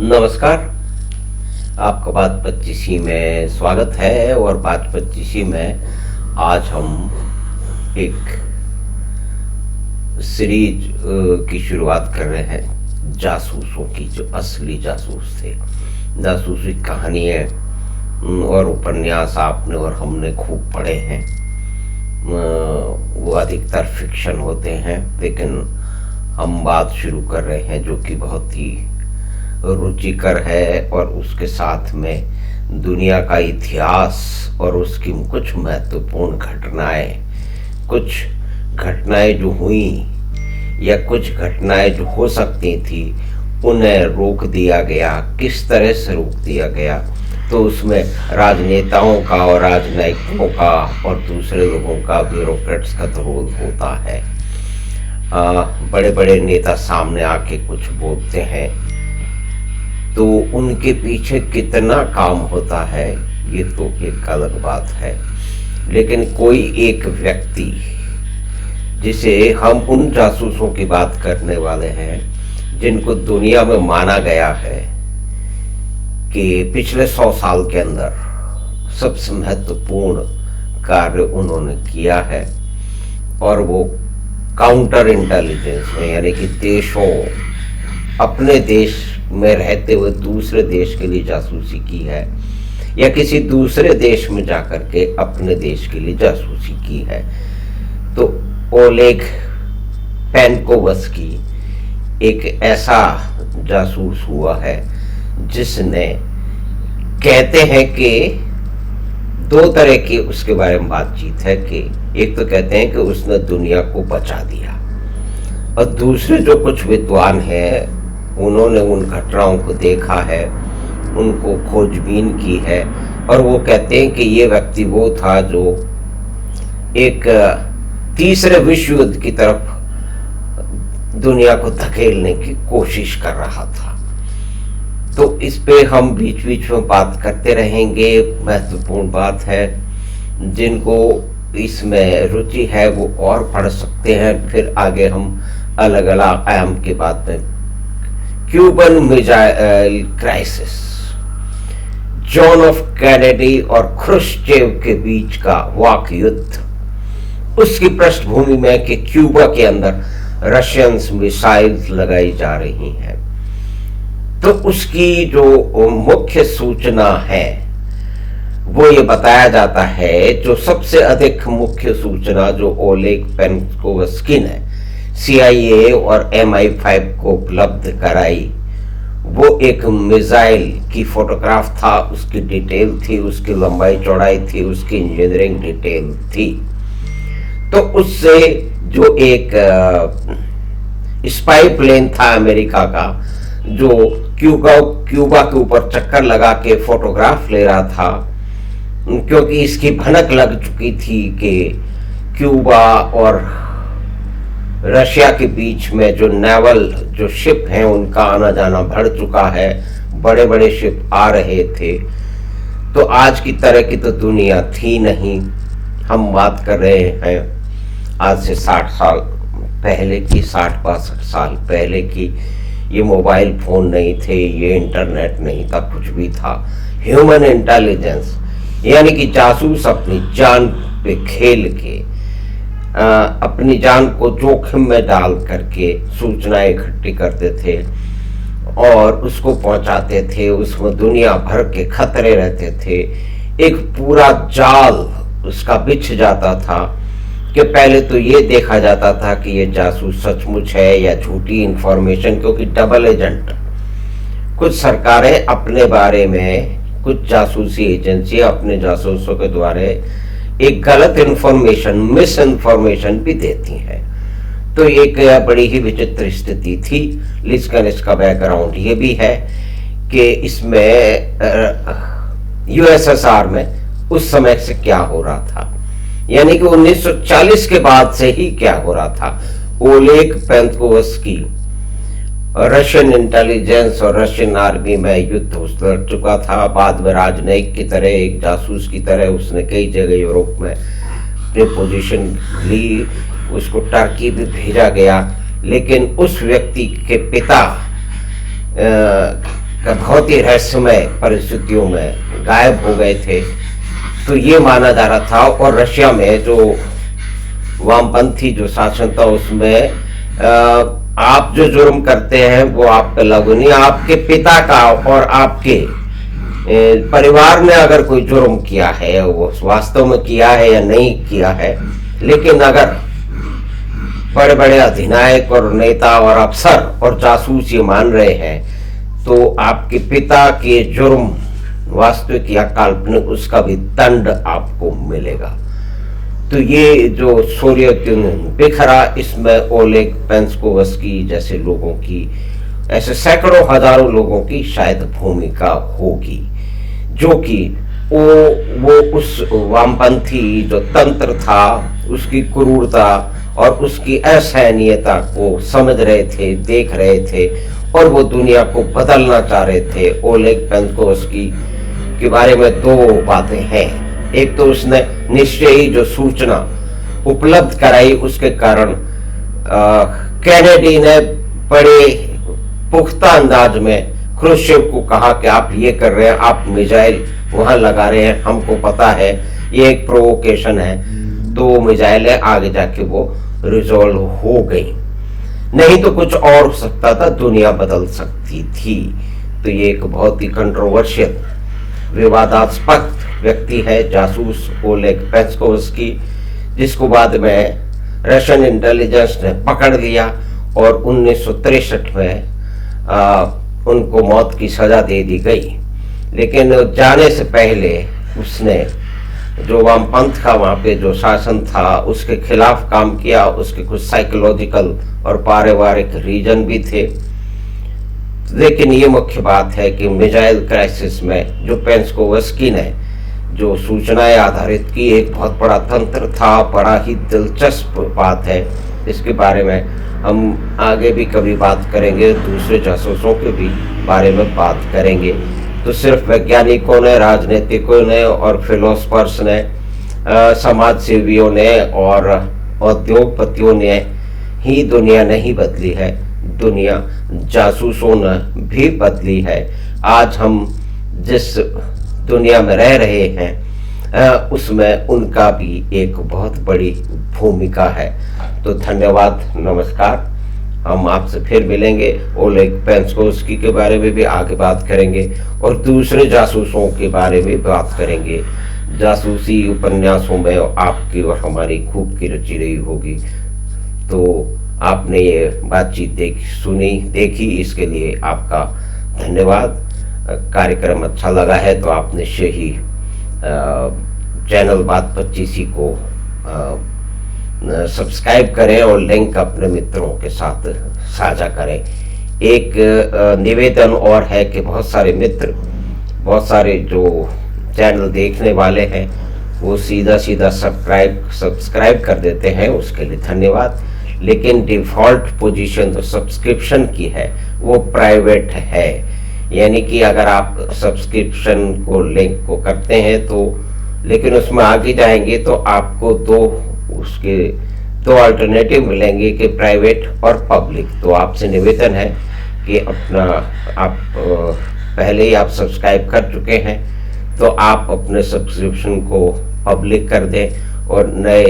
नमस्कार। आपका बात 25 में स्वागत है। और बात 25 में आज हम एक सीरीज की शुरुआत कर रहे हैं, जासूसों की, जो असली जासूस थे। जासूसी कहानियाँ और उपन्यास आपने और हमने खूब पढ़े हैं। वो अधिकतर फिक्शन होते हैं, लेकिन हम बात शुरू कर रहे हैं जो कि बहुत ही रुचिकर है, और उसके साथ में दुनिया का इतिहास और उसकी कुछ महत्वपूर्ण कुछ घटनाएं जो हुई या कुछ घटनाएं जो हो सकती थी, उन्हें रोक दिया गया। किस तरह से रोक दिया गया? तो उसमें राजनेताओं का और राजनयिकों का और दूसरे लोगों का, ब्यूरोक्रेट्स का तो रोल होता है। बड़े बड़े नेता सामने आके कुछ बोलते हैं, तो उनके पीछे कितना काम होता है ये तो एक अलग बात है। लेकिन कोई एक व्यक्ति, जिसे हम उन जासूसों की बात करने वाले हैं जिनको दुनिया में माना गया है कि पिछले 100 साल के अंदर सबसे महत्वपूर्ण कार्य उन्होंने किया है, और वो काउंटर इंटेलिजेंस में, यानी कि अपने देश में रहते हुए दूसरे देश के लिए जासूसी की है, या किसी दूसरे देश में जाकर के अपने देश के लिए जासूसी की है। तो ओलेग पेनकोवस्की एक ऐसा जासूस हुआ है जिसने, कहते हैं कि दो तरह की उसके बारे में बातचीत है, कि एक तो कहते हैं कि उसने दुनिया को बचा दिया, और दूसरे जो कुछ विद्वान हैं उन्होंने उन घटनाओं को देखा है, उनको खोजबीन की है, और वो कहते हैं कि ये व्यक्ति वो था जो एक तीसरे विश्व युद्ध की तरफ दुनिया को धकेलने की कोशिश कर रहा था। तो इस पे हम बीच बीच में बात करते रहेंगे। महत्वपूर्ण बात है, जिनको इसमें रुचि है वो और पढ़ सकते हैं। फिर आगे हम अलग अलग आयाम के बात में, Cuban missile crisis, John F Kennedy और ख्रुश्चेव के बीच का वाक युद्ध, उसकी पृष्ठभूमि में कि क्यूबा के अंदर रशियन मिसाइल्स लगाई जा रही हैं। तो उसकी जो मुख्य सूचना है वो ये बताया जाता है, जो सबसे अधिक मुख्य सूचना जो ओलेग पेनकोवस्की ने CIA और MI5 को उपलब्ध कराई, वो एक मिसाइल की फोटोग्राफ था, उसकी डिटेल थी, उसकी लंबाई चौड़ाई थी, उसकी इंजीनियरिंग डिटेल थी। तो उससे जो एक स्पाई प्लेन था अमेरिका का, जो क्यूबा के ऊपर चक्कर लगा के फोटोग्राफ ले रहा था, क्योंकि इसकी भनक लग चुकी थी कि क्यूबा और रशिया के बीच में जो नेवल जो शिप हैं उनका आना जाना बढ़ चुका है, बड़े बड़े शिप आ रहे थे। तो आज की तरह की तो दुनिया थी नहीं। हम बात कर रहे हैं आज से 60 साल पहले की, 60-62 साल पहले की। ये मोबाइल फोन नहीं थे, ये इंटरनेट नहीं था, कुछ भी था। ह्यूमन इंटेलिजेंस, यानी कि जासूस अपनी जान पे खेल के, अपनी जान को जोखिम में डाल करके सूचनाएं इकट्ठी करते थे और उसको पहुंचाते थे। उसमें दुनिया भर के खतरे रहते थे। एक पूरा जाल उसका बिछ जाता था कि पहले तो ये देखा जाता था कि ये जासूस सचमुच है या झूठी इंफॉर्मेशन, क्योंकि डबल एजेंट, कुछ सरकारें अपने बारे में, कुछ जासूसी एजेंसी अपने जासूसों के द्वारा एक गलत इंफॉर्मेशन, मिस इन्फॉर्मेशन भी देती हैं। तो एक बड़ी ही विचित्र स्थिति थी। लेकिन इसका बैकग्राउंड ये भी है कि इसमें USSR में उस समय से क्या हो रहा था, यानी कि 1940 के बाद से ही क्या हो रहा था। ओलेग पेनकोवस्की रशियन इंटेलिजेंस और रशियन आर्मी में युद्ध लड़ चुका था। बाद में राजनयिक की तरह, एक जासूस की तरह उसने कई जगह यूरोप में अपनी पोजीशन ली। उसको टर्की भी भेजा गया, लेकिन उस व्यक्ति के पिता बहुत ही रहस्यमय परिस्थितियों में गायब हो गए थे। तो ये माना जा रहा था, और रशिया में जो वामपंथी जो शासन था उसमें आप जो जुर्म करते हैं वो आप पे लागू नहीं, आपके पिता का और आपके परिवार ने अगर कोई जुर्म किया है, वो वास्तव में किया है या नहीं किया है, लेकिन अगर बड़े बड़े अधिनायक और नेता और अफसर और जासूस ये मान रहे हैं, तो आपके पिता के जुर्म वास्तविक या काल्पनिक उसका भी दंड आपको मिलेगा। तो ये जो सोवियत यूनियन बिखरा, इसमें ओलेग पेंस्कोवस्की जैसे लोगों की, ऐसे सैकड़ों हजारों लोगों की शायद भूमिका होगी, जो कि वो उस वामपंथी जो तंत्र था उसकी क्रूरता और उसकी असहनीयता को समझ रहे थे, देख रहे थे, और वो दुनिया को बदलना चाह रहे थे। ओलेग पेंस्कोवस्की के बारे में दो बातें हैं। एक तो उसने निश्चयी जो सूचना उपलब्ध कराई, उसके कारण कैनेडी ने बड़े पुख्ता अंदाज में क्रुश्चेव को कहा कि आप ये कर रहे हैं, आप मिसाइल वहां लगा रहे हैं, हमको पता है ये एक प्रोवोकेशन है। तो मिसाइलें आगे जाके वो रिजॉल्व हो गई, नहीं तो कुछ और हो सकता था, दुनिया बदल सकती थी। तो ये एक बहुत ही कंट्रोवर्शियल, विवादास्पद व्यक्ति है जासूस ओलेग पेंस्कोवस्की, जिसको बाद में रशियन इंटेलिजेंस ने पकड़ लिया और 1963 में उनको मौत की सजा दे दी गई। लेकिन जाने से पहले उसने जो वामपंथ का वहाँ पे जो शासन था उसके खिलाफ काम किया। उसके कुछ साइकोलॉजिकल और पारिवारिक रीजन भी थे। लेकिन ये मुख्य बात है कि मिसाइल क्राइसिस में जो पेंस्कोवस्की ने जो सूचनाएं आधारित की, एक बहुत बड़ा तंत्र था, बड़ा ही दिलचस्प बात है। इसके बारे में हम आगे भी कभी बात करेंगे, दूसरे जासूसों के भी बारे में बात करेंगे। तो सिर्फ वैज्ञानिकों ने, राजनीतिकों ने और फिलोसफर्स ने, समाज सेवियों ने और उद्योगपतियों ने ही दुनिया नहीं बदली है, दुनिया जासूसों ने भी बदली है। आज हम जिस दुनिया में रह रहे हैं उसमें उनका भी एक बहुत बड़ी भूमिका है। तो धन्यवाद, नमस्कार। हम आपसे फिर मिलेंगे। ओलेग पेंस्कोवस्की के बारे में भी आगे बात करेंगे और दूसरे जासूसों के बारे में बात करेंगे। जासूसी उपन्यासों में आपकी और हमारी खूब की रुचि रही होगी। तो आपने ये बातचीत देखी, इसके लिए आपका धन्यवाद। कार्यक्रम अच्छा लगा है तो आप निश्चय ही चैनल बात 25 को सब्सक्राइब करें और लिंक अपने मित्रों के साथ साझा करें। एक निवेदन और है कि बहुत सारे मित्र, बहुत सारे जो चैनल देखने वाले हैं वो सीधा सब्सक्राइब कर देते हैं, उसके लिए धन्यवाद। लेकिन डिफ़ॉल्ट पोजीशन जो सब्सक्रिप्शन की है वो प्राइवेट है, यानी कि अगर आप सब्सक्रिप्शन को लिंक को करते हैं तो, लेकिन उसमें आगे जाएंगे तो आपको उसके दो अल्टरनेटिव मिलेंगे कि प्राइवेट और पब्लिक। तो आपसे निवेदन है कि अपना आप पहले ही आप सब्सक्राइब कर चुके हैं तो आप अपने सब्सक्रिप्शन को पब्लिक कर दें, और नए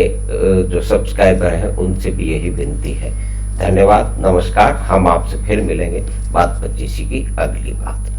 जो सब्सक्राइबर हैं उनसे भी यही विनती है। धन्यवाद, नमस्कार। हम आपसे फिर मिलेंगे बात 25 की अगली बात में।